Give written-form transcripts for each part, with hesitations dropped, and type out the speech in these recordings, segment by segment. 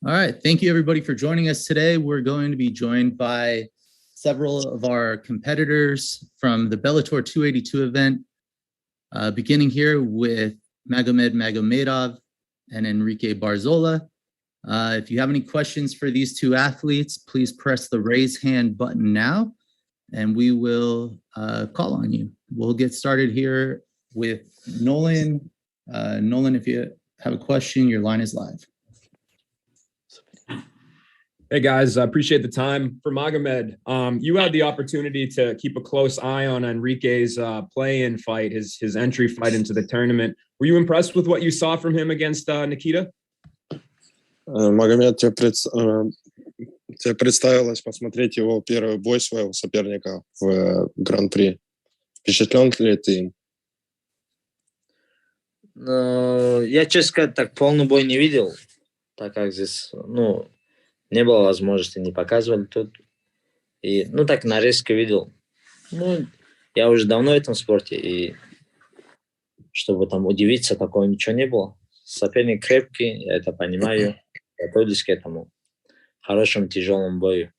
All right. Thank you, everybody, for joining us today. We're going to be joined by several of our competitors from the Bellator 282 event, beginning here with Magomed Magomedov and Enrique Barzola. If you have any questions for these two athletes, please press the raise hand button now, and we will call on you. We'll get started here with Nolan. Nolan, if you have a question, your line is live. Hey guys, I appreciate the time. For Magomed, you had the opportunity to keep a close eye on Enrique's play-in fight, his entry fight into the tournament. Were you impressed with what you saw from him against Nikita? Магомед, тебе представилось посмотреть его первый бой своего соперника в Гран-при. Впечатлен ли ты им? Я, честно сказать, так полный бой не видел, так как здесь, не было возможности, не показывали тут. И, так нарезки видел. Я уже давно в этом спорте, и чтобы там удивиться, такого ничего не было. Соперник крепкий, я это понимаю. Готовились к этому хорошему, тяжелому бою.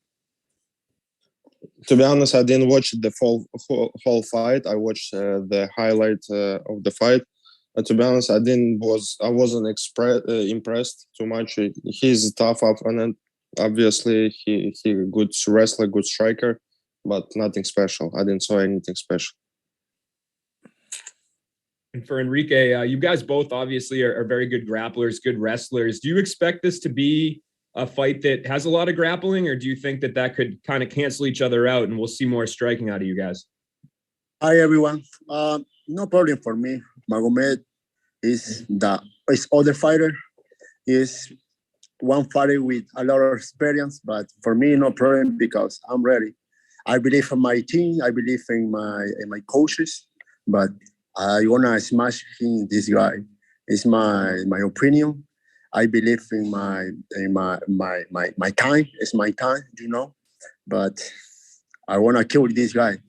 To be honest, I didn't watch the whole fight. I watched the highlight of the fight. To be honest, I wasn't impressed too much. He's a tough opponent. Obviously, he good wrestler, good striker, but nothing special. I didn't saw anything special. And for Enrique, you guys both obviously are very good grapplers, good wrestlers. Do you expect this to be a fight that has a lot of grappling, or do you think that could kind of cancel each other out and we'll see more striking out of you guys? Hi, everyone. No problem for me. Magomed is other fighter. Is one fighter with a lot of experience, but for me, no problem because I'm ready. I believe in my team. I believe in my coaches, but I wanna smash this guy. It's my opinion. I believe in my time. It's my time, But I wanna kill this guy.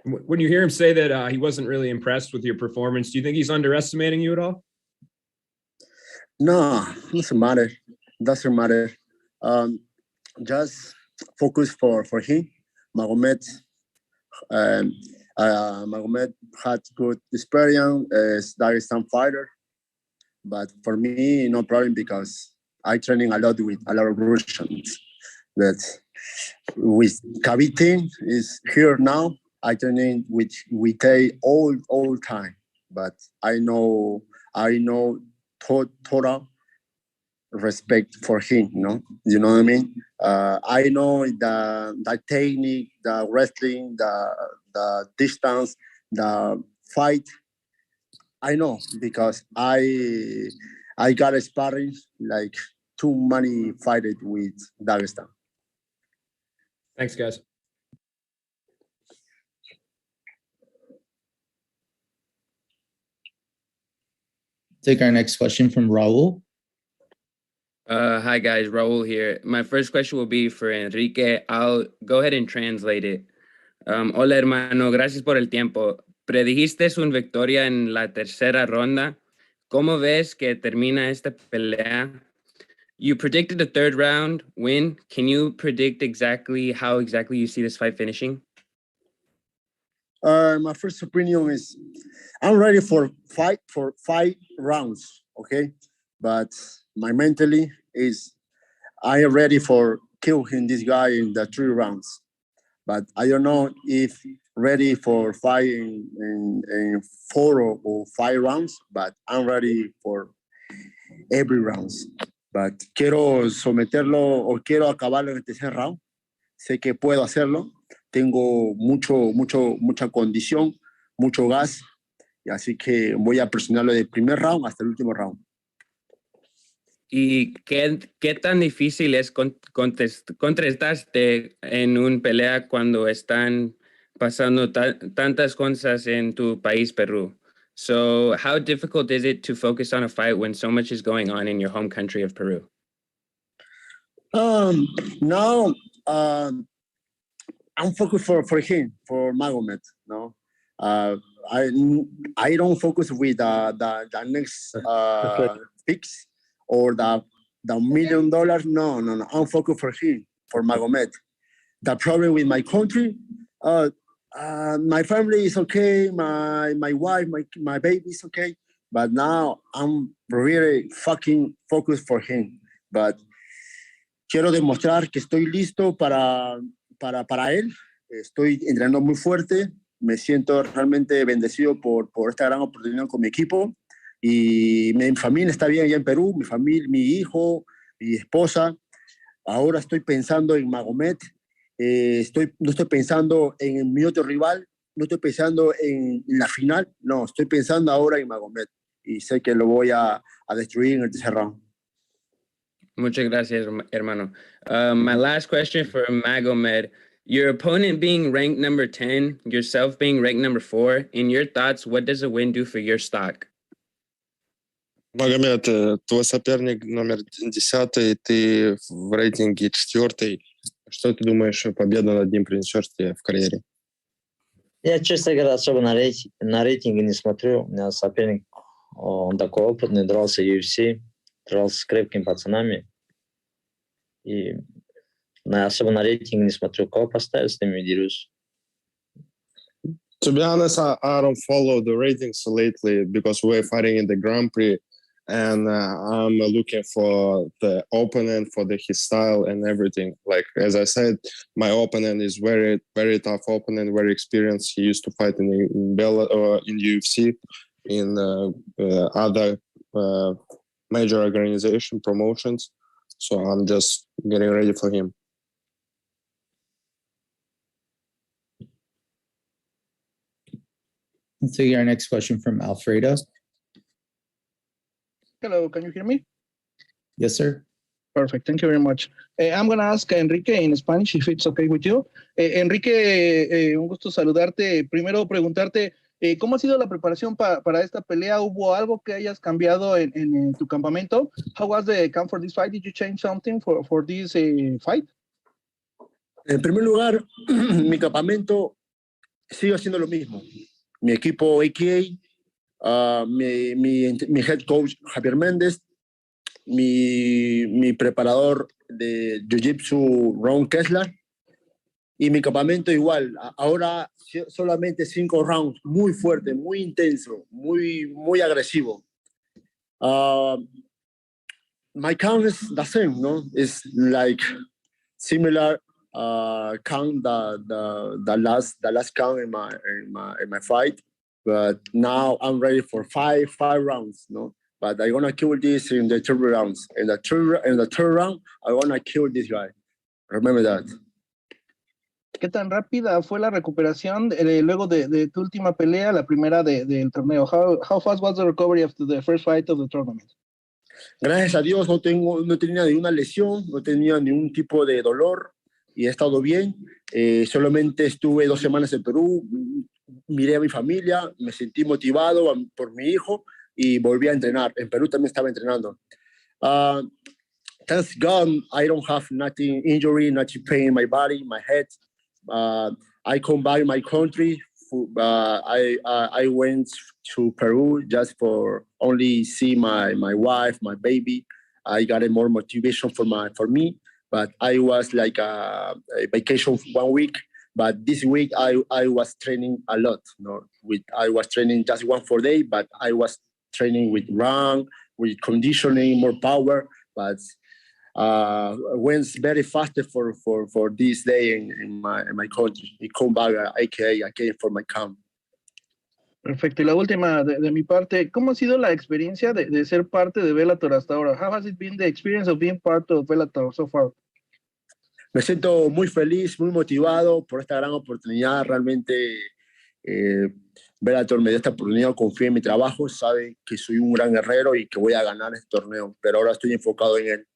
When you hear him say that he wasn't really impressed with your performance, do you think he's underestimating you at all? No, doesn't matter. Doesn't matter. Just focus for him. Magomed. Magomed had good experience as Dagestan fighter, but for me, no problem because I training a lot with a lot of Russians. But with Kavitin is here now. I training with all time, but I know total respect for him. You know what I mean? I know the technique, the wrestling, the distance, the fight. I know because I got a sparring like too many fighters with Dagestan. Thanks, guys. Take our next question from Raul. Hi guys, Raul here. My first question will be for Enrique. I'll go ahead and translate it. Hola hermano, gracias por el tiempo. Predijiste su victoria en la tercera ronda. ¿Cómo ves que termina esta pelea? You predicted the third round win. Can you predict how exactly you see this fight finishing? My first opinion is I'm ready for five rounds, okay? But my mentally is I am ready for killing this guy in the 3 rounds. But I don't know if ready for fight in 4 or 5 rounds, but I'm ready for every rounds. But quiero someterlo o quiero acabarlo en el tercer round. Sé que puedo hacerlo. Tengo mucha condición, mucho gas, y así que voy a presionarlo del primer round hasta el último round. ¿Y qué tan difícil es contestarte en una pelea cuando están pasando tantas cosas en tu país, Perú? So how difficult is it to focus on a fight when so much is going on in your home country of Peru? Now, I'm focused for him, for Magomed. No, I don't focus with the next picks or the the $1 million, no. I'm focused for him, for Magomed. The problem with my country, my family is okay, my wife, my baby is okay, but now I'm really fucking focused for him. But quiero demostrar que estoy listo para él. Estoy entrenando muy fuerte. Me siento realmente bendecido por esta gran oportunidad con mi equipo. Y mi familia está bien allá en Perú, mi familia, mi hijo, mi esposa. Ahora estoy pensando en Magomed. No estoy pensando en mi otro rival, no estoy pensando en la final, no, estoy pensando ahora en Magomed. Y sé que lo voy a destruir en el tercer round. Muchas gracias, hermano. My last question for Magomed. Your opponent being ranked number 10, yourself being ranked number 4. In your thoughts, what does a win do for your stock? Магомед, твой соперник номер 10, ты в рейтинге 4. Что ты думаешь, победа над ним принесет тебе в карьере? Я, честно говоря, особо на рейтинге не смотрю. У меня соперник, он такой опытный, дрался в UFC, дрался с крепкими пацанами. И особо на рейтинге не смотрю. Кого поставить, с ними дерусь. To be honest, I don't follow the ratings lately because we're fighting in the Grand Prix, and I'm looking for the opponent, for his style and everything. Like, as I said, my opponent is very, very tough opponent, very experienced. He used to fight in Bellator, in UFC, in other major organization promotions. So I'm just getting ready for him. Let's take our next question from Alfredo. Hello, can you hear me? Yes, sir. Perfect, thank you very much. I'm going to ask Enrique in Spanish, if it's okay with you. Enrique, un gusto saludarte. Primero preguntarte, ¿cómo ha sido la preparación para esta pelea? ¿Hubo algo que hayas cambiado en tu campamento? How was the camp for this fight? Did you change something for this fight? En primer lugar, mi campamento sigue haciendo lo mismo. Mi equipo AKA, mi head coach Javier Méndez, mi preparador de Jiu-Jitsu Ron Kessler, y mi campamento igual. Ahora solamente 5 rounds, muy fuerte, muy intenso, muy agresivo. My count is the same, no? It's like similar count the last count in my fight, but now I'm ready for five rounds, no. But I'm gonna kill this in the 3 rounds. In the third round, I'm gonna kill this guy. Remember that. ¿Qué tan rápida fue la recuperación luego de tu última pelea, la primera del torneo? How fast was the recovery after the first fight of the tournament? Gracias a Dios no tenía ninguna lesión, no tenía ningún tipo de dolor y he estado bien. Solamente estuve 2 semanas en Perú, miré a mi familia, me sentí motivado por mi hijo y volví a entrenar. En Perú también estaba entrenando. Thanks God, I don't have nothing injury, nothing pain in my body, my head. I come back to my country. I went to Peru just for only see my wife, my baby. I got more motivation for me. But I was like a vacation for 1 week. But this week I was training a lot. No, I was training just 1 full day, but I was training with run, with conditioning, more power. But went very fast for this day in my country. I come back, AKA, I came for my camp. Perfecto. Y la última de mi parte, ¿cómo ha sido la experiencia de ser parte de Bellator hasta ahora? How has it been the experience of being part of Bellator so far? Me siento muy feliz, muy motivado por esta gran oportunidad. Realmente Bellator me dio esta oportunidad, confío en mi trabajo, sabe que soy un gran guerrero y que voy a ganar este torneo, pero ahora estoy enfocado en él.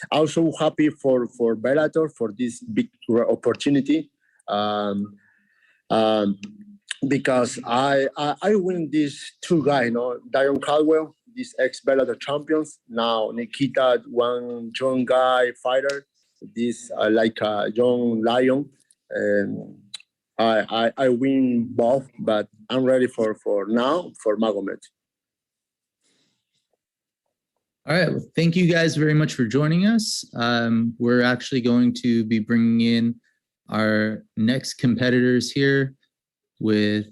Also happy for Bellator for this big opportunity, because I win these 2 guys, Dion Caldwell, these ex-Bellator champions, now Nikita, one young guy fighter, this like a young lion, and I win both, but I'm ready for now for Magomed. All right. Well, thank you guys very much for joining us. We're actually going to be bringing in our next competitors here with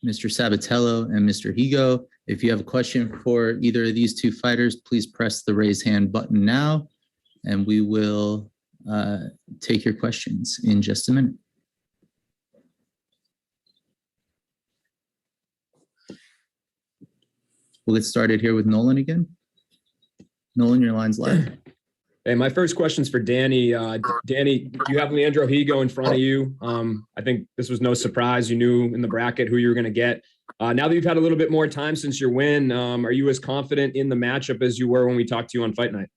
Mr. Sabatello and Mr. Higo. If you have a question for either of these two fighters, please press the raise hand button now, and we will take your questions in just a minute. We'll get started here with Nolan again. Nolan, your line's live. Hey, my first question's for Danny. Danny, you have Leandro Higo in front of you. I think this was no surprise. You knew in the bracket who you were going to get. Now that you've had a little bit more time since your win, are you as confident in the matchup as you were when we talked to you on Fight Night?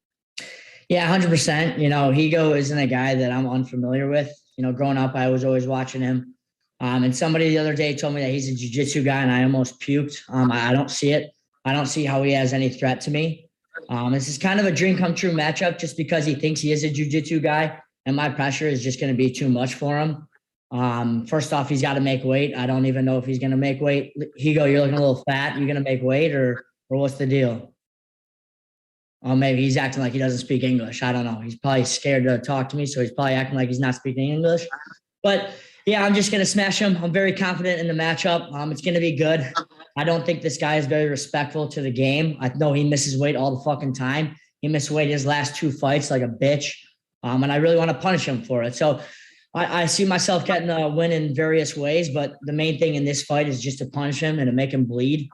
Yeah, 100%. You know, Higo isn't a guy that I'm unfamiliar with. You know, growing up, I was always watching him. And somebody the other day told me that he's a jiu-jitsu guy, and I almost puked. I don't see it. I don't see how he has any threat to me. This is kind of a dream come true matchup just because he thinks he is a jiu-jitsu guy, and my pressure is just going to be too much for him. First off, he's got to make weight. I don't even know if he's going to make weight. Higo, you're looking a little fat. You going to make weight, or what's the deal? Or maybe he's acting like he doesn't speak English. I don't know. He's probably scared to talk to me, so he's probably acting like he's not speaking English. But yeah, I'm just going to smash him. I'm very confident in the matchup. It's going to be good. I don't think this guy is very respectful to the game. I know he misses weight all the fucking time. He missed weight his last two fights like a bitch. And I really want to punish him for it. So I see myself getting a win in various ways, but the main thing in this fight is just to punish him and to make him bleed.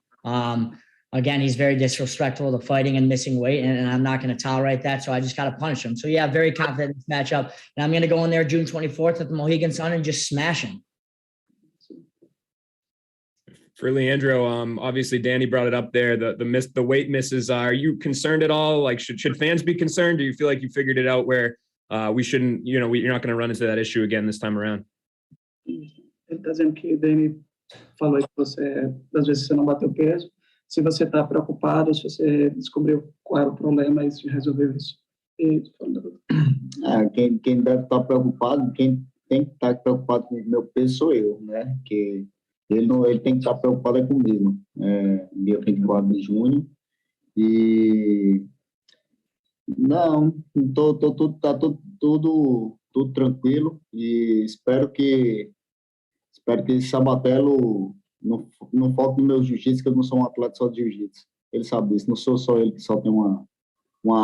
Again, he's very disrespectful to fighting and missing weight, and I'm not going to tolerate that, so I just got to punish him. So, yeah, very confident in this matchup, and I'm going to go in there June 24th at the Mohegan Sun and just smash him. For Leandro, obviously Danny brought it up there. The weight misses. Are you concerned at all? Like, should fans be concerned? Do you feel like you figured it out where we shouldn't? You know, you're not going to run into that issue again this time around. Ele está dizendo que Danny falou que você, às vezes, você não bateu peso. Se você está preocupado, se você descobriu qual era o problema e se resolveu isso. Quem deve estar preocupado, quem tem que estar preocupado com o meu peso sou eu, né? Que ele tem que estar preocupado comigo. Dia 24 de junho. E não, tá tudo tranquilo e espero que Sabatello não foque no meu jiu-jitsu, que eu não sou um atleta só de jiu-jitsu. Ele sabe disso, não sou só ele que só tem uma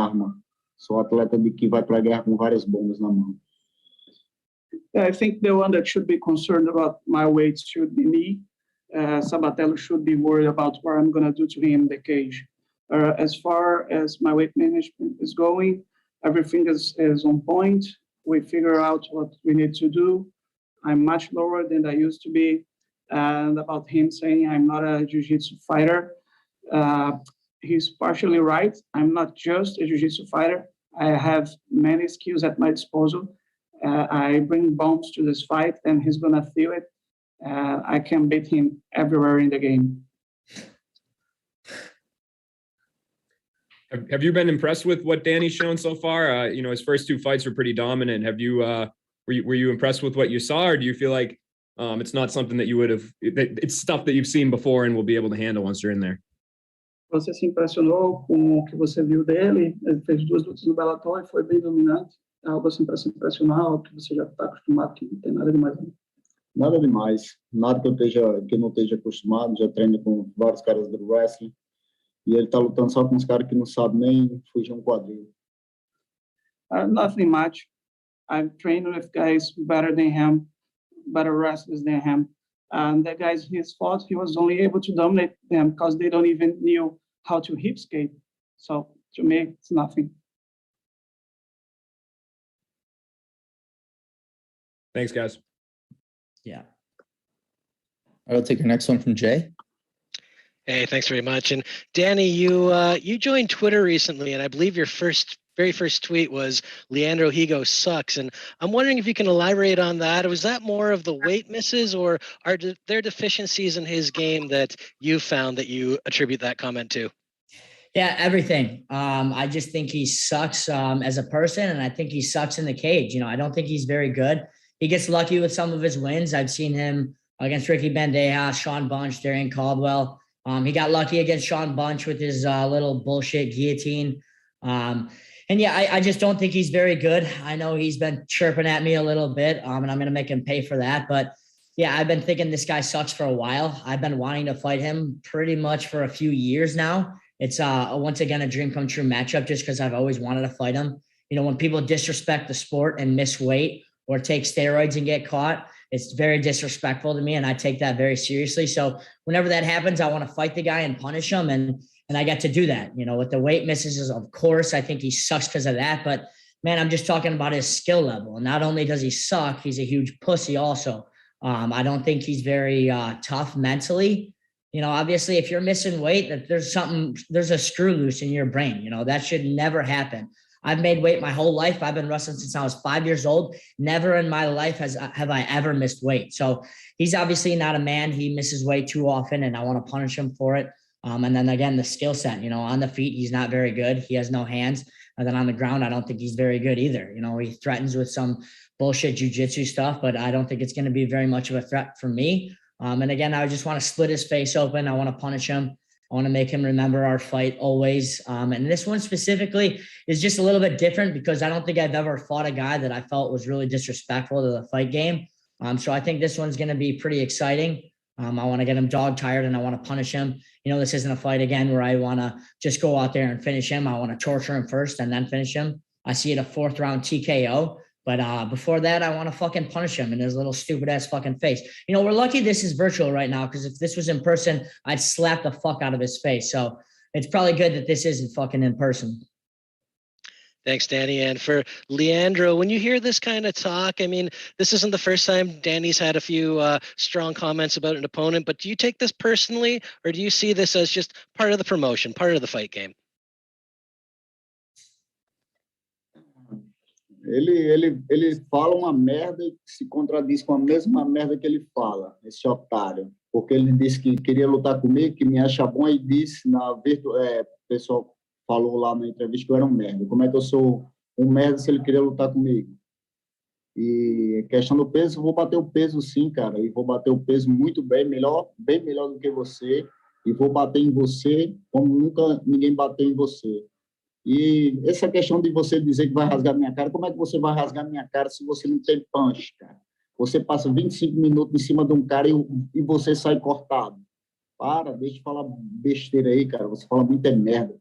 arma. Sou atleta que vai para a guerra com várias bombas na mão. I think the one that should be concerned about my weight should be me. Sabatello should be worried about what I'm going to do to him in the cage. As far as my weight management is going, everything is on point. We figure out what we need to do. I'm much lower than I used to be. And about him saying I'm not a jiu-jitsu fighter, he's partially right. I'm not just a jiu-jitsu fighter. I have many skills at my disposal. I bring bombs to this fight, and he's going to feel it. I can beat him everywhere in the game. Have you been impressed with what Danny's shown so far? You know, his first two fights were pretty dominant. Have you were you impressed with what you saw, or do you feel like it's not something that you would have? It's stuff that you've seen before and will be able to handle once you're in there. Você se impressionou com o que você viu dele? Ele fez 2 lutas no Bellator e foi bem dominante. É algo assim para se impressionar, algo que você já está acostumado, que não tem nada demais. Nada demais, nada que eu não esteja acostumado. Já treino com vários caras do wrestling e ele está lutando só com uns caras que não sabem nem fugir um quadril. Nothing much. I've trained with guys better than him, better wrestlers than him. And the guys he fought, he was only able to dominate them because they don't even knew how to hip skate. So to me, it's nothing. Thanks, guys. Yeah. I'll take your next one from Jay. Hey, thanks very much. And Danny, you joined Twitter recently, and I believe your very first tweet was Leandro Higo sucks. And I'm wondering if you can elaborate on that. Was that more of the weight misses, or are there deficiencies in his game that you found that you attribute that comment to? Yeah, everything. I just think he sucks as a person, and I think he sucks in the cage. You know, I don't think he's very good. He gets lucky with some of his wins. I've seen him against Ricky Bandeja, Sean Bunch, Darian Caldwell. He got lucky against Sean Bunch with his little bullshit guillotine. And yeah, I just don't think he's very good. I know he's been chirping at me a little bit, and I'm going to make him pay for that. But yeah, I've been thinking this guy sucks for a while. I've been wanting to fight him pretty much for a few years now. It's once again a dream come true matchup just because I've always wanted to fight him. You know, when people disrespect the sport and miss weight or take steroids and get caught, it's very disrespectful to me, and I take that very seriously. So whenever that happens, I want to fight the guy and punish him, and I get to do that. You know, with the weight misses, of course, I think he sucks because of that. But man, I'm just talking about his skill level. And not only does he suck, he's a huge pussy also. I don't think he's very tough mentally. You know, obviously, if you're missing weight, that there's a screw loose in your brain. You know, that should never happen. I've made weight my whole life. I've been wrestling since I was 5 years old. Never in my life have I ever missed weight. So he's obviously not a man. He misses weight too often, and I want to punish him for it. And then again, the skill set, you know, on the feet, he's not very good. He has no hands. And then on the ground, I don't think he's very good either. You know, he threatens with some bullshit jiu-jitsu stuff, but I don't think it's going to be very much of a threat for me. And again, I just want to split his face open. I want to punish him. I want to make him remember our fight always. And this one specifically is just a little bit different because I don't think I've ever fought a guy that I felt was really disrespectful to the fight game. So I think this one's going to be pretty exciting. I want to get him dog tired and I want to punish him. You know, this isn't a fight again where I want to just go out there and finish him. I want to torture him first and then finish him. I see it a 4th round TKO. But before that, I want to fucking punish him in his little stupid ass fucking face. You know, we're lucky this is virtual right now because if this was in person, I'd slap the fuck out of his face. So it's probably good that this isn't fucking in person. Thanks, Danny. And for Leandro, when you hear this kind of talk, I mean, this isn't the first time Danny's had a few strong comments about an opponent, but do you take this personally or do you see this as just part of the promotion, part of the fight game? Ele fala uma merda e se contradiz com a mesma merda que ele fala, esse otário. Porque ele disse que queria lutar comigo, que me acha bom, e disse, o pessoal falou lá na entrevista que eu era um merda. Como é que eu sou um merda se ele queria lutar comigo? E questão do peso, eu vou bater o peso sim, cara. E vou bater o peso muito bem melhor do que você. E vou bater em você como nunca ninguém bateu em você. E essa questão de você dizer que vai rasgar minha cara, como é que você vai rasgar minha cara se você não tem punch, cara? Você passa 25 minutos em cima de um cara e você sai cortado. Deixa de falar besteira aí, cara. Você fala muita merda,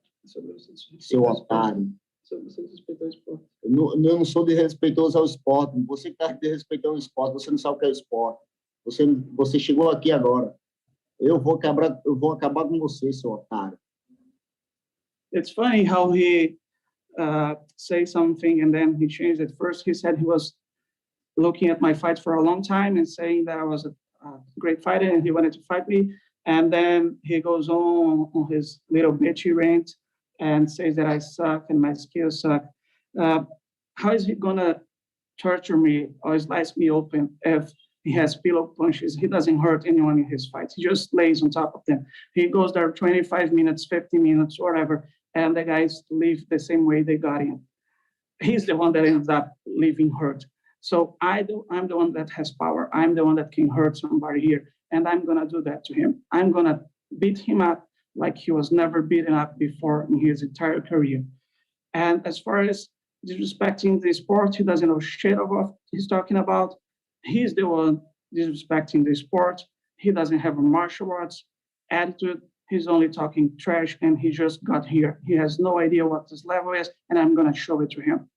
seu otário. Você respeitar o esporte. Eu não sou desrespeitoso ao esporte. Você que está desrespeitando o esporte, você não sabe o que é o esporte. Você chegou aqui agora. Eu vou acabar com você, seu otário. It's funny how he says something and then he changed it. First, he said he was looking at my fight for a long time and saying that I was a great fighter and he wanted to fight me. And then he goes on his little bitchy rant and says that I suck and my skills suck. How is he going to torture me or slice me open if he has pillow punches? He doesn't hurt anyone in his fights. He just lays on top of them. He goes there 25 minutes, 50 minutes, whatever, and the guys leave the same way they got in. He's the one that ends up leaving hurt. So I'm the one that has power. I'm the one that can hurt somebody here, and I'm going to do that to him. I'm going to beat him up like he was never beaten up before in his entire career. And as far as disrespecting the sport, he doesn't know shit of what he's talking about. He's the one disrespecting the sport. He doesn't have a martial arts attitude. He's only talking trash, and he just got here. He has no idea what this level is, and I'm going to show it to him.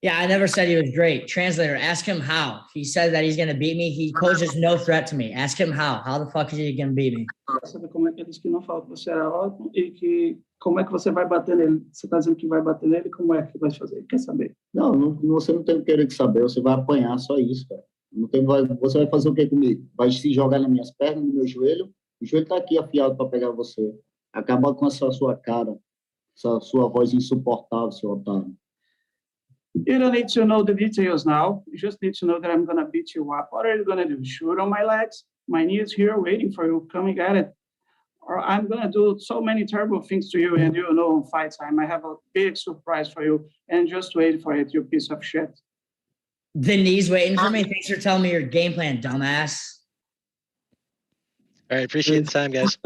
Yeah, I never said he was great. Translator, ask him how. He said that he's going to beat me. He poses no threat to me. Ask him how. How the fuck is he going to beat me? Sabe como é que ele disse que não fala que você era ótimo e que como é que você vai bater nele? Você está dizendo que vai bater nele, como é que vai fazer? Ele quer saber. Não, você não tem o querer de saber, você vai apanhar, só isso, cara. Você vai fazer o que comigo? Vai se jogar nas minhas pernas, no meu joelho? O joelho está aqui afiado para pegar você. Acabar com essa sua cara, essa sua voz insuportável, seu otário. You don't need to know the details now. You just need to know that I'm going to beat you up. What are you going to do? Shoot on my legs? My knee is here waiting for you, coming at it. Or I'm going to do so many terrible things to you, and you know on fight time, I have a big surprise for you, and just wait for it, you piece of shit. The knee's waiting for me. Thanks for telling me your game plan, dumbass. All right, appreciate the time, guys.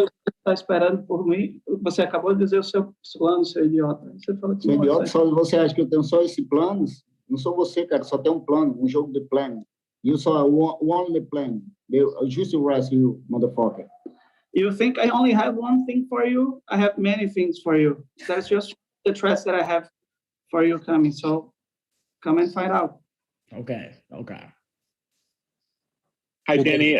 Tá esperando por mim. Você acabou de dizer o seu plano, seu idiota. Você falou que Seu não idiota, vai só você acha que eu tenho só esse planos? Não sou você, cara, só tem um plano, um jogo de plano. You saw one plan. They just arrest you, motherfucker. You think I only have one thing for you? I have many things for you. That's just the trust that I have for you coming. So come and find out. Okay. Hi, Danny.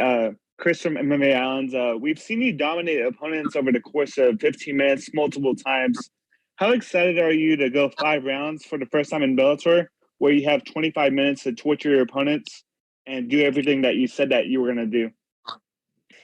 Chris from MMA Islands. We've seen you dominate opponents over the course of 15 minutes multiple times. How excited are you to go 5 rounds for the first time in Bellator, where you have 25 minutes to torture your opponents and do everything that you said that you were going to do?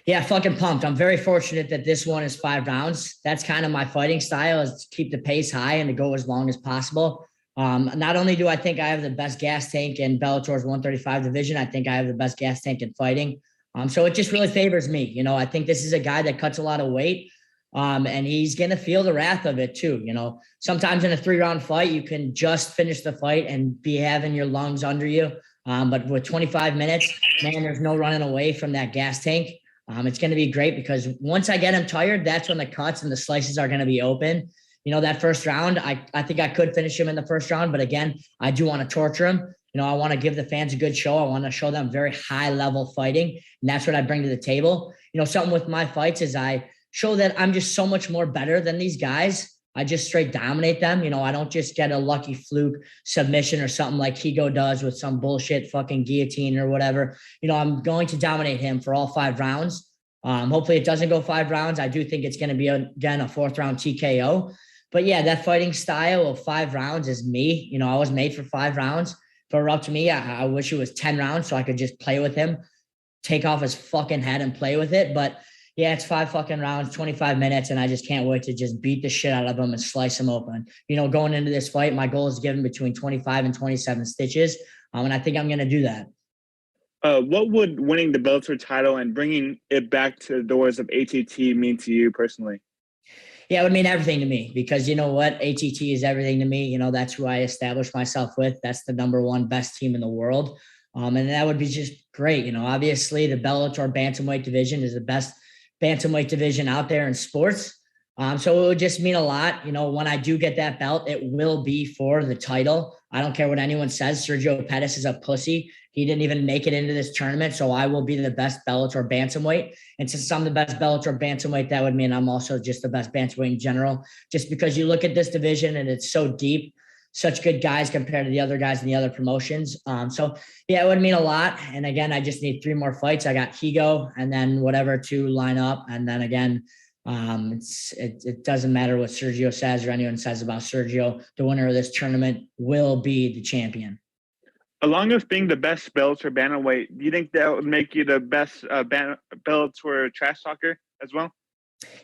Yeah, fucking pumped. I'm very fortunate that this one is 5 rounds. That's kind of my fighting style, is to keep the pace high and to go as long as possible. Not only do I think I have the best gas tank in Bellator's 135 division, I think I have the best gas tank in fighting. So it just really favors me. You know, I think this is a guy that cuts a lot of weight, and he's going to feel the wrath of it too. You know, sometimes in a 3-round fight, you can just finish the fight and be having your lungs under you. But with 25 minutes, man, there's no running away from that gas tank. It's going to be great because once I get him tired, that's when the cuts and the slices are going to be open. You know, that first round, I think I could finish him in the first round, but again, I do want to torture him. You know, I want to give the fans a good show. I want to show them very high level fighting. And that's what I bring to the table. You know, something with my fights is I show that I'm just so much more better than these guys. I just straight dominate them. You know, I don't just get a lucky fluke submission or something like Higo does with some bullshit fucking guillotine or whatever. You know, I'm going to dominate him for all 5 rounds. Hopefully it doesn't go 5 rounds. I do think it's going to be, again, a 4th round TKO. But yeah, that fighting style of 5 rounds is me. You know, I was made for 5 rounds. If it were up to me, I wish it was 10 rounds so I could just play with him, take off his fucking head and play with it. But yeah, it's 5 fucking rounds, 25 minutes, and I just can't wait to just beat the shit out of him and slice him open. You know, going into this fight, my goal is to give him between 25 and 27 stitches, and I think I'm going to do that. What would winning the Bellator title and bringing it back to the doors of ATT mean to you personally? Yeah, it would mean everything to me because you know what? ATT is everything to me. You know, that's who I established myself with. That's the #1 best team in the world. And that would be just great. You know, obviously the Bellator bantamweight division is the best bantamweight division out there in sports. So it would just mean a lot. You know, when I do get that belt, it will be for the title. I don't care what anyone says. Sergio Pettis is a pussy. He didn't even make it into this tournament. So I will be the best Bellator bantamweight. And since I'm the best Bellator bantamweight, that would mean I'm also just the best bantamweight in general, just because you look at this division and it's so deep, such good guys compared to the other guys in the other promotions. So yeah, it would mean a lot. And again, I just need 3 more fights. I got Higo and then whatever to line up. And then again, it doesn't matter what Sergio says or anyone says about Sergio. The winner of this tournament will be the champion. Along with being the best Bellator bantamweight, do you think that would make you the best Bellator trash talker as well?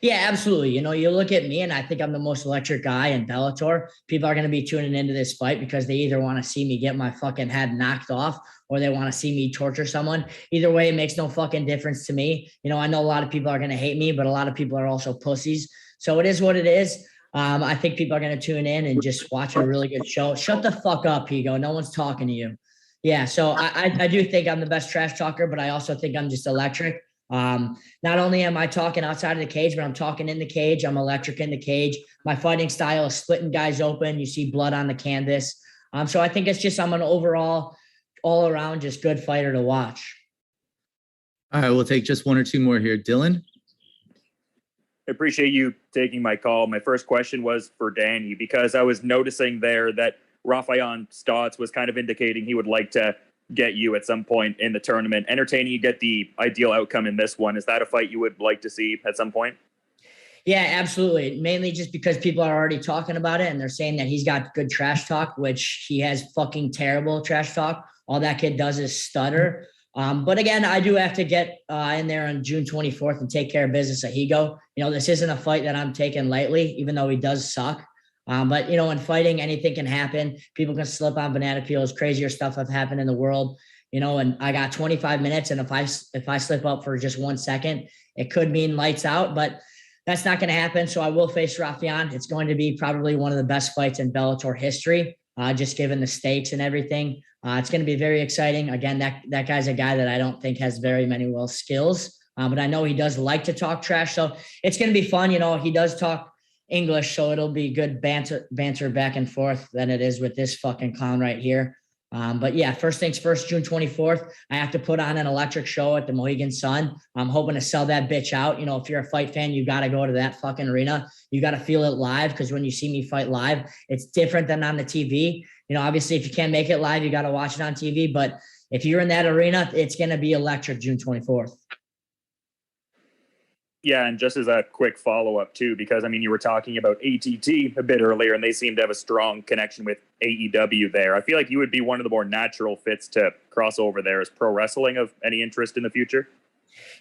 Yeah, absolutely. You know, you look at me and I think I'm the most electric guy in Bellator. People are going to be tuning into this fight because they either want to see me get my fucking head knocked off or they want to see me torture someone. Either way, it makes no fucking difference to me. You know, I know a lot of people are going to hate me, but a lot of people are also pussies. So it is what it is. I think people are going to tune in and just watch a really good show. Shut the fuck up, Higo. No one's talking to you. Yeah, so I do think I'm the best trash talker, but I also think I'm just electric. Not only am I talking outside of the cage, but I'm talking in the cage. I'm electric in the cage. My fighting style is splitting guys open. You see blood on the canvas. So I think it's just I'm an overall, all around, just good fighter to watch. All right, we'll take just 1 or 2 more here. Dylan? I appreciate you taking my call. My first question was for Danny because I was noticing there that Rafael Stotts was kind of indicating he would like to get you at some point in the tournament. Entertaining you get the ideal outcome in this one. Is that a fight you would like to see at some point? Yeah, absolutely. Mainly just because people are already talking about it and they're saying that he's got good trash talk, which he has fucking terrible trash talk. All that kid does is stutter. But again, I do have to get in there on June 24th and take care of business at Higo. You know, this isn't a fight that I'm taking lightly, even though he does suck. But, you know, in fighting, anything can happen. People can slip on banana peels. Crazier stuff have happened in the world, you know, and I got 25 minutes. And if I slip up for just 1 second, it could mean lights out, but that's not going to happen. So I will face Rafian. It's going to be probably one of the best fights in Bellator history, just given the stakes and everything. It's going to be very exciting. Again, that guy's a guy that I don't think has very many skills. But I know he does like to talk trash. So it's going to be fun. He does talk English, so it'll be good banter back and forth than it is with this fucking clown right here. But yeah, first things first, June 24th, I have to put on an electric show at the Mohegan Sun. I'm hoping to sell that bitch out. If you're a fight fan, you got to go to that fucking arena. You got to feel it live, because when you see me fight live, it's different than on the TV. Obviously, if you can't make it live, you got to watch it on TV. But if you're in that arena, it's going to be electric June 24th. Yeah, and just as a quick follow-up, too, because, you were talking about ATT a bit earlier, and they seem to have a strong connection with AEW there. I feel like you would be one of the more natural fits to cross over there. Is pro wrestling of any interest in the future?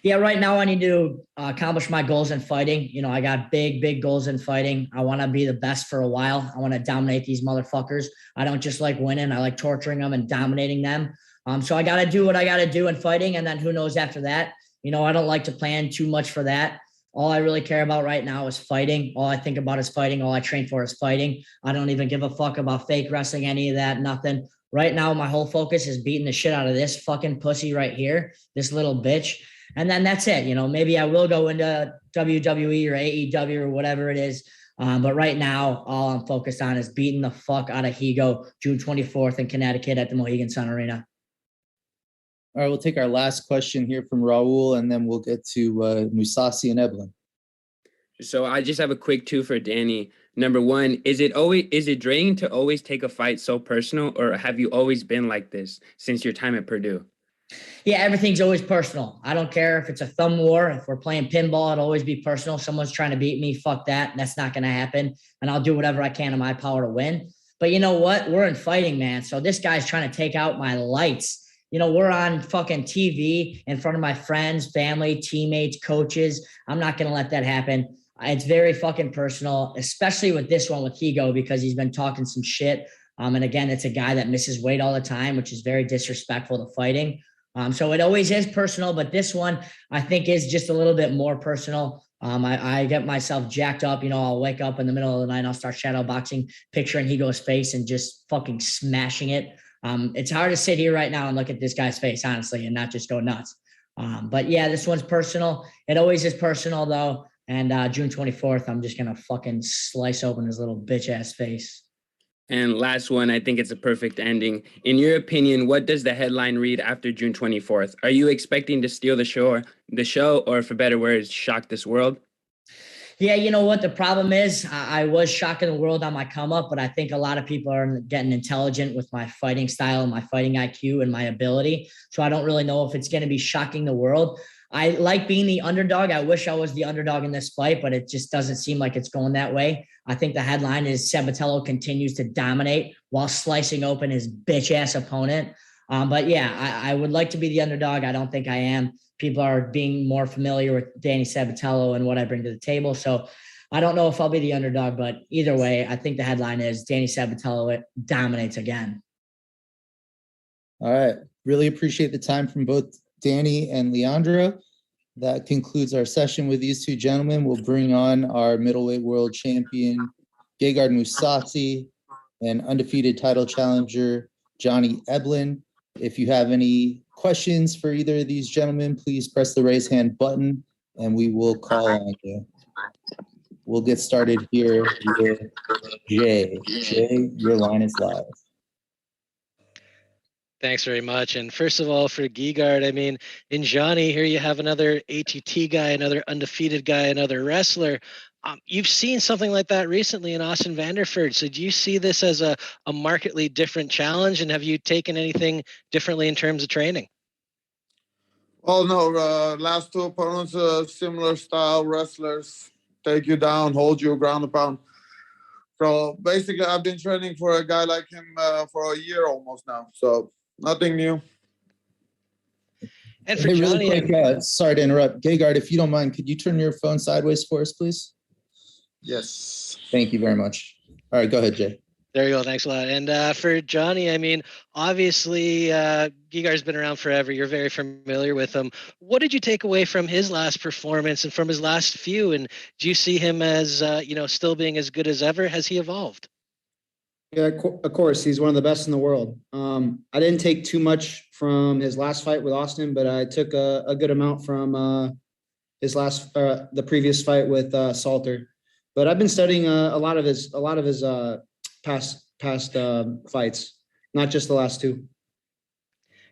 Yeah, right now I need to accomplish my goals in fighting. I got big goals in fighting. I want to be the best for a while. I want to dominate these motherfuckers. I don't just like winning. I like torturing them and dominating them. So I got to do what I got to do in fighting, and then who knows after that. I don't like to plan too much for that. All I really care about right now is fighting. All I think about is fighting. All I train for is fighting. I don't even give a fuck about fake wrestling, any of that, nothing. Right now, my whole focus is beating the shit out of this fucking pussy right here, this little bitch. And then that's it. Maybe I will go into WWE or AEW or whatever it is. But right now, all I'm focused on is beating the fuck out of Higo June 24th in Connecticut at the Mohegan Sun Arena. All right, we'll take our last question here from Raul, and then we'll get to Mousasi and Eblen. So I just have a quick two for Danny. Number one, is it draining to always take a fight so personal, or have you always been like this since your time at Purdue? Yeah, everything's always personal. I don't care if it's a thumb war. If we're playing pinball, it'll always be personal. Someone's trying to beat me. Fuck that. That's not going to happen. And I'll do whatever I can in my power to win. But you know what? We're in fighting, man. So this guy's trying to take out my lights. We're on fucking TV in front of my friends, family, teammates, coaches. I'm not going to let that happen. It's very fucking personal, especially with this one with Higo, because he's been talking some shit. And again, it's a guy that misses weight all the time, which is very disrespectful to fighting. So it always is personal, but this one I think is just a little bit more personal. I get myself jacked up. I'll wake up in the middle of the night and I'll start shadow boxing, picturing Higo's face and just fucking smashing it. It's hard to sit here right now and look at this guy's face, honestly, and not just go nuts. But yeah, this one's personal. It always is personal, though. And June 24th, I'm just going to fucking slice open his little bitch-ass face. And last one, I think it's a perfect ending. In your opinion, what does the headline read after June 24th? Are you expecting to steal the show, or for better words, shock this world? Yeah, you know what? The problem is I was shocking the world on my come up, but I think a lot of people are getting intelligent with my fighting style and my fighting IQ and my ability. So I don't really know if it's going to be shocking the world. I like being the underdog. I wish I was the underdog in this fight, but it just doesn't seem like it's going that way. I think the headline is Sabatello continues to dominate while slicing open his bitch ass opponent. But yeah, I would like to be the underdog. I don't think I am. People are being more familiar with Danny Sabatello and what I bring to the table. So I don't know if I'll be the underdog, but either way, I think the headline is Danny Sabatello dominates again. All right. Really appreciate the time from both Danny and Leandro. That concludes our session with these two gentlemen. We'll bring on our middleweight world champion, Gegard Mousasi, and undefeated title challenger, Johnny Eblen. If you have any questions for either of these gentlemen, please press the raise hand button and we will call on you. We'll get started here with Jay. Jay, your line is live. Thanks very much. And first of all, for Gegard, in Johnny, here you have another ATT guy, another undefeated guy, another wrestler. You've seen something like that recently in Austin Vanderford. So do you see this as a markedly different challenge? And have you taken anything differently in terms of training? Oh, no. Last two opponents, similar style wrestlers, take you down, hold you ground and pound. So basically, I've been training for a guy like him for a year almost now. So nothing new. And for Johnny, really quick, sorry to interrupt. Gegard, if you don't mind, could you turn your phone sideways for us, please? Yes. Thank you very much. All right, go ahead, Jay. There you go. Thanks a lot. And for Johnny, obviously, Gegard's been around forever. You're very familiar with him. What did you take away from his last performance and from his last few? And do you see him as, still being as good as ever? Has he evolved? Yeah, of course. He's one of the best in the world. I didn't take too much from his last fight with Austin, but I took a good amount from the previous fight with Salter. But I've been studying a lot of his past fights, not just the last two.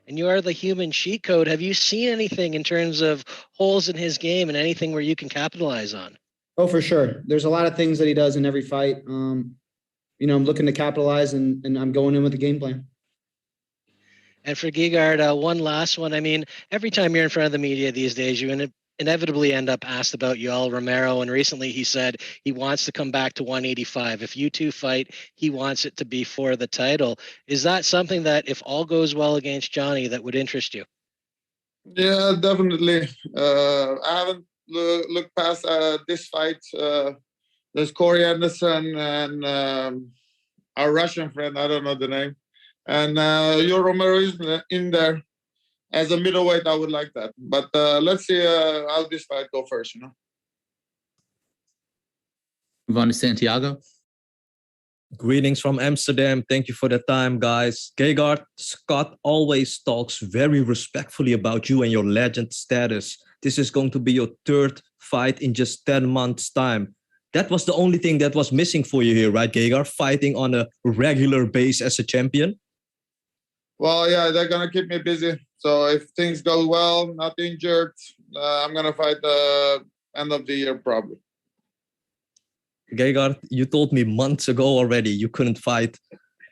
And you are the human cheat code. Have you seen anything in terms of holes in his game and anything where you can capitalize on? Oh, for sure. There's a lot of things that he does in every fight. I'm looking to capitalize, and I'm going in with a game plan. And for Gegard, one last one. I mean, every time you're in front of the media these days, you inevitably end up asked about Yoel Romero. And recently he said he wants to come back to 185. If you two fight, he wants it to be for the title. Is that something that, if all goes well against Johnny, that would interest you? Yeah, definitely. I haven't looked past this fight. There's Corey Anderson and our Russian friend, I don't know the name. And Yoel Romero is in there. As a middleweight, I would like that. But let's see how this fight go first, Move on to Santiago. Greetings from Amsterdam. Thank you for the time, guys. Gegard, Scott always talks very respectfully about you and your legend status. This is going to be your third fight in just 10 months' time. That was the only thing that was missing for you here, right, Gegard? Fighting on a regular base as a champion? Well, yeah, they're going to keep me busy. So if things go well, not injured, I'm going to fight the end of the year probably. Gegard, you told me months ago already you couldn't fight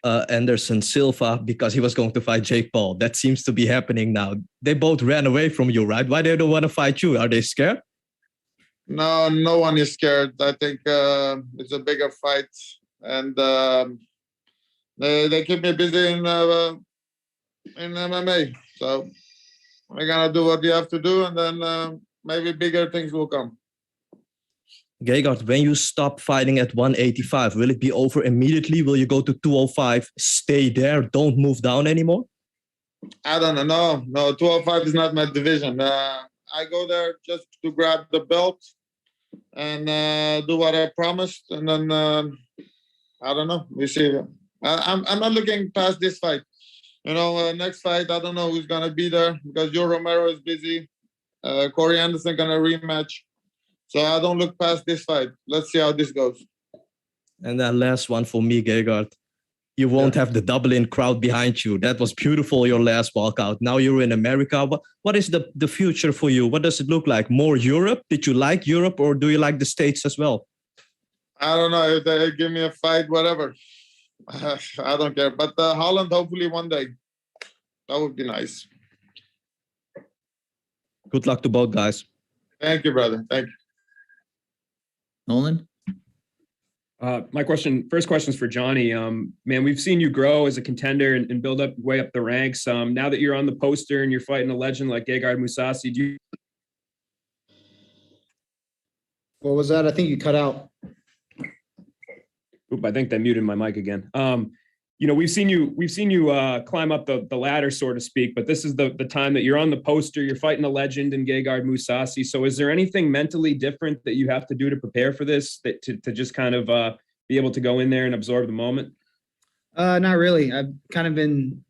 Anderson Silva because he was going to fight Jake Paul. That seems to be happening now. They both ran away from you, right? Why they don't want to fight you? Are they scared? No, no one is scared. I think it's a bigger fight. And they keep me busy in MMA. So we're going to do what we have to do, and then maybe bigger things will come. Gegard, when you stop fighting at 185, will it be over immediately? Will you go to 205, stay there, don't move down anymore? I don't know. No, 205 is not my division. I go there just to grab the belt and do what I promised. And then, I don't know. We see. I'm not looking past this fight. Next fight, I don't know who's going to be there because Yoel Romero is busy. Corey Anderson going to rematch. So I don't look past this fight. Let's see how this goes. And then last one for me, Gegard. You won't have the Dublin crowd behind you. That was beautiful, your last walkout. Now you're in America. What is the future for you? What does it look like? More Europe? Did you like Europe, or do you like the States as well? I don't know. If they give me a fight, whatever. I don't care. But Holland, hopefully one day. That would be nice. Good luck to both guys. Thank you, brother. Thank you. Nolan? First question is for Johnny. Man, we've seen you grow as a contender and build up way up the ranks. Now that you're on the poster and you're fighting a legend like Gegard Mousasi, What was that? I think you cut out. Oop, I think they muted my mic again. We've seen you climb up the ladder, so to speak, but this is the time that you're on the poster, you're fighting a legend in Gegard Mousasi. So is there anything mentally different that you have to do to prepare for this, to just kind of be able to go in there and absorb the moment? Not really. I've kind of been,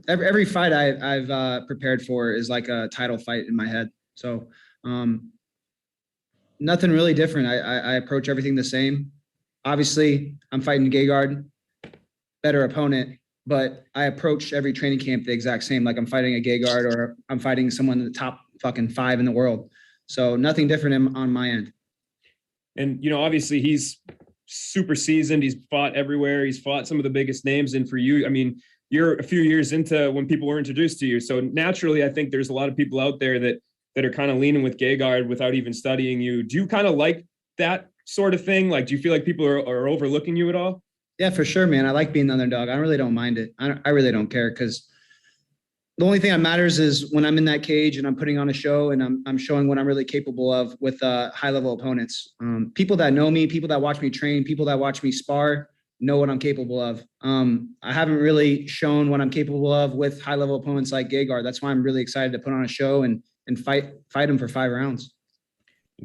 every fight I've prepared for is like a title fight in my head. So nothing really different. I approach everything the same. Obviously, I'm fighting Gegard, better opponent, but I approach every training camp the exact same, like I'm fighting a Gegard or I'm fighting someone in the top fucking 5 in the world. So nothing different on my end. And, obviously he's super seasoned. He's fought everywhere. He's fought some of the biggest names. And for you, I mean, you're a few years into when people were introduced to you. So naturally, I think there's a lot of people out there that are kind of leaning with Gegard without even studying you. Do you kind of like that sort of thing? Like, do you feel like people are overlooking you at all? Yeah, for sure, man. I like being the underdog. I really don't mind it. I really don't care, because the only thing that matters is when I'm in that cage and I'm putting on a show and I'm showing what I'm really capable of with high-level opponents. People that know me, people that watch me train, people that watch me spar know what I'm capable of. I haven't really shown what I'm capable of with high-level opponents like Gegard. That's why I'm really excited to put on a show and fight him for 5 rounds.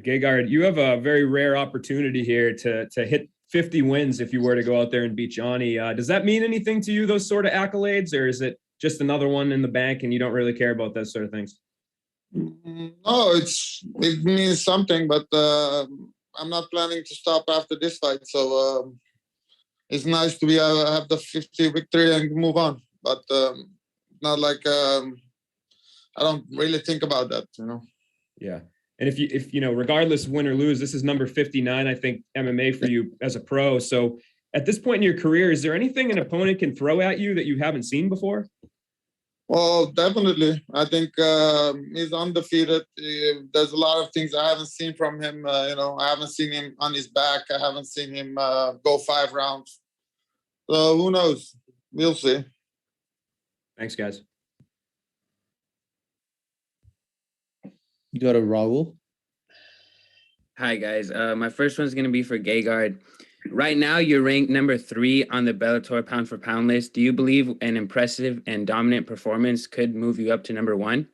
Gegard, you have a very rare opportunity here to hit 50 wins if you were to go out there and beat Johnny. Does that mean anything to you, those sort of accolades, or is it just another one in the bank and you don't really care about those sort of things? No, it means something, but I'm not planning to stop after this fight. So it's nice to have the 50 victory and move on. But not like I don't really think about that, Yeah. And if you know, regardless of win or lose, this is number 59, I think, MMA for you as a pro. So at this point in your career, is there anything an opponent can throw at you that you haven't seen before? Well, definitely. I think he's undefeated. There's a lot of things I haven't seen from him. I haven't seen him on his back. I haven't seen him go 5 rounds. So who knows? We'll see. Thanks, guys. You go to Raul. Hi, guys. My first one's going to be for Gegard. Right now, you're ranked number 3 on the Bellator pound for pound list. Do you believe an impressive and dominant performance could move you up to number 1?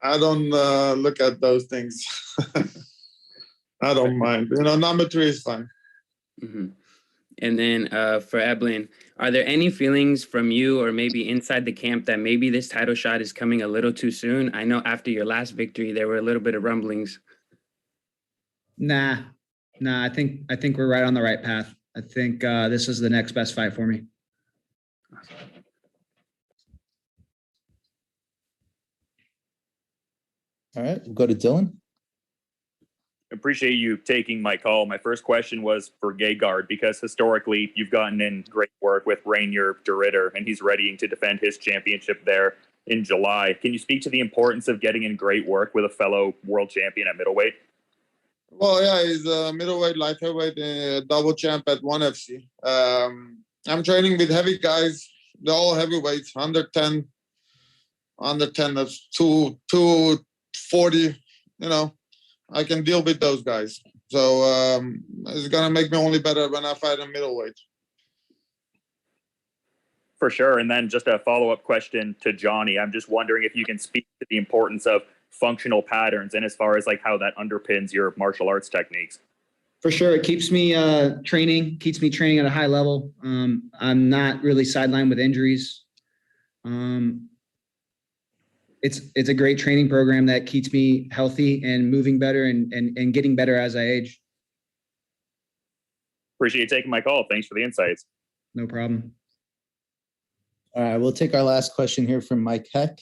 I don't look at those things. I don't mind. Number 3 is fine. Mm-hmm. And then for Eblen, are there any feelings from you or maybe inside the camp that maybe this title shot is coming a little too soon? I know after your last victory, there were a little bit of rumblings. Nah, I think we're right on the right path. I think this is the next best fight for me. All right, we'll go to Dylan. Appreciate you taking my call. My first question was for Gegard, because historically you've gotten in great work with Rainier DeRitter, and he's readying to defend his championship there in July. Can you speak to the importance of getting in great work with a fellow world champion at middleweight? Well, yeah, he's a middleweight, light heavyweight, double champ at ONE FC. I'm training with heavy guys. They're all heavyweights, under 10, that's 240, I can deal with those guys. So it's going to make me only better when I fight a middleweight. For sure. And then just a follow-up question to Johnny. I'm just wondering if you can speak to the importance of functional patterns and as far as like how that underpins your martial arts techniques. For sure. It keeps me training at a high level. I'm not really sidelined with injuries. It's a great training program that keeps me healthy and moving better and getting better as I age. Appreciate you taking my call. Thanks for the insights. No problem. All right, we'll take our last question here from Mike Heck.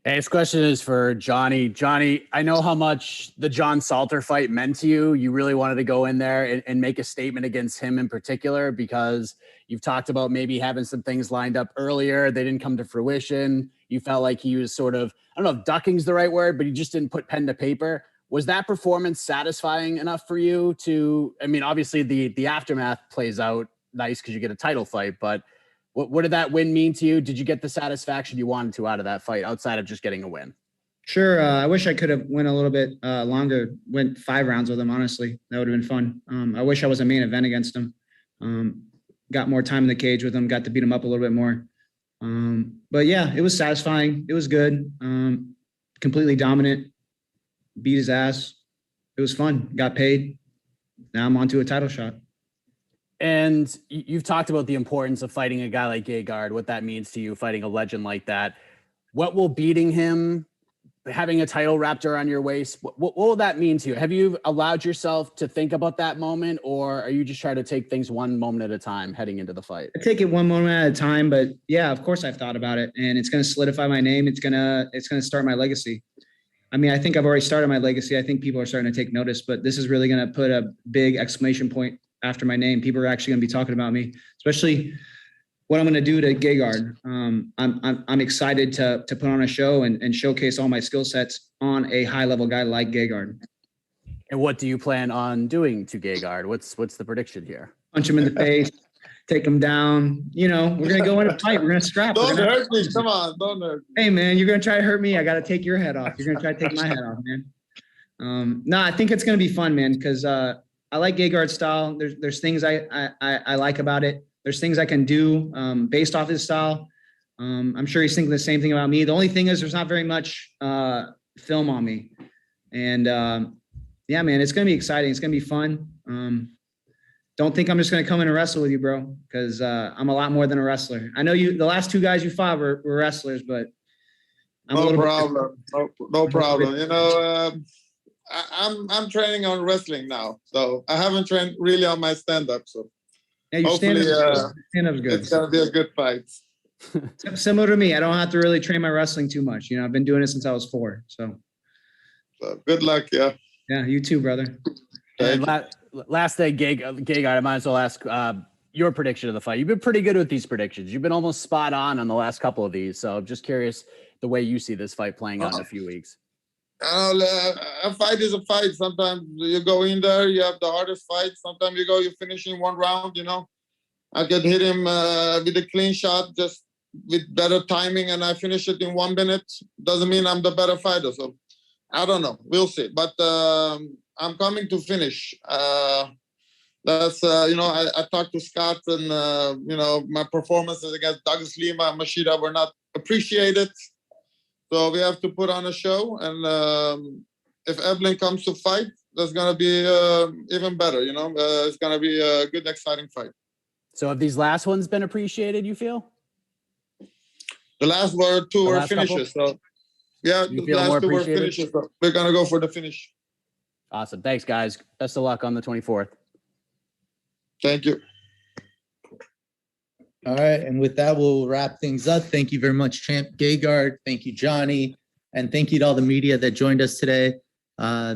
Hey, this question is for Johnny. Johnny, I know how much the John Salter fight meant to you. You really wanted to go in there and make a statement against him in particular, because you've talked about maybe having some things lined up earlier. They didn't come to fruition. You felt like he was sort of, I don't know if ducking's the right word, but he just didn't put pen to paper. Was that performance satisfying enough for you to, I mean, obviously the aftermath plays out nice because you get a title fight, but what did that win mean to you? Did you get the satisfaction you wanted to out of that fight outside of just getting a win? Sure. I wish I could have went a little bit longer, went 5 rounds with him, honestly. That would have been fun. I wish I was a main event against him. Got more time in the cage with him, got to beat him up a little bit more. But yeah, it was satisfying. It was good. Completely dominant. Beat his ass. It was fun. Got paid. Now I'm on to a title shot. And you've talked about the importance of fighting a guy like Gegard, what that means to you, fighting a legend like that. What will beating him, having a title wrapped around your waist, what will that mean to you? Have you allowed yourself to think about that moment, or are you just trying to take things one moment at a time heading into the fight? I take it one moment at a time, but yeah, of course I've thought about it, and it's going to solidify my name. It's going to start my legacy. I mean, I think I've already started my legacy. I think people are starting to take notice, but this is really going to put a big exclamation point after my name. People are actually going to be talking about me, especially what I'm going to do to Gegard. I'm excited to put on a show and showcase all my skill sets on a high level guy like Gegard. And what do you plan on doing to Gegard? What's the prediction here? Punch him in the face, take him down. We're going to go in a fight. We're going to scrap. Don't hurt me. Come on. Don't hurt me. Hey man, you're going to try to hurt me. I got to take your head off. You're going to try to take my head off, man. No, I think it's going to be fun, man. Cause I like Gegard's style. There's things I like about it. There's things I can do based off his style. I'm sure he's thinking the same thing about me. The only thing is there's not very much film on me. And yeah, man, it's going to be exciting. It's going to be fun. Don't think I'm just going to come in and wrestle with you, bro, because I'm a lot more than a wrestler. I know the last 2 guys you fought were wrestlers, but No problem. No problem. You know, I'm training on wrestling now, so I haven't trained really on my stand-up. So Yeah, your hopefully, stand-up's good. it's gonna be a good fight. Similar to me, I don't have to really train my wrestling too much. You know, I've been doing it since I was 4. So good luck. Yeah. Yeah, you too, brother. And last thing, Gegard, I might as well ask your prediction of the fight. You've been pretty good with these predictions. You've been almost spot on the last couple of these. So I'm just curious the way you see this fight playing out in a few weeks. A fight is a fight. Sometimes you go in there, you have the hardest fight. Sometimes you finish in 1 round. You know, I could hit him with a clean shot, just with better timing, and I finish it in 1 minute. Doesn't mean I'm the better fighter. So I don't know. We'll see. But I'm coming to finish. That's I talked to Scott, and my performances against Douglas Lima and Machida were not appreciated. So we have to put on a show, and if Eblen comes to fight, that's gonna be even better. You know, it's gonna be a good, exciting fight. So have these last ones been appreciated? You feel? The last two were finishes. So yeah, the last 2 were finishes. So we're gonna go for the finish. Awesome. Thanks, guys. Best of luck on the 24th. Thank you. All right, and with that, we'll wrap things up. Thank you very much, Champ Gegard. Thank you, Johnny. And thank you to all the media that joined us today.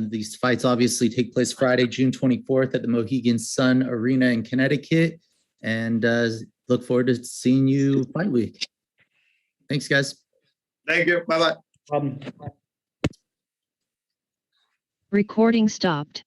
These fights obviously take place Friday, June 24th at the Mohegan Sun Arena in Connecticut. And look forward to seeing you fight week. Thanks, guys. Thank you. Bye-bye. Recording stopped.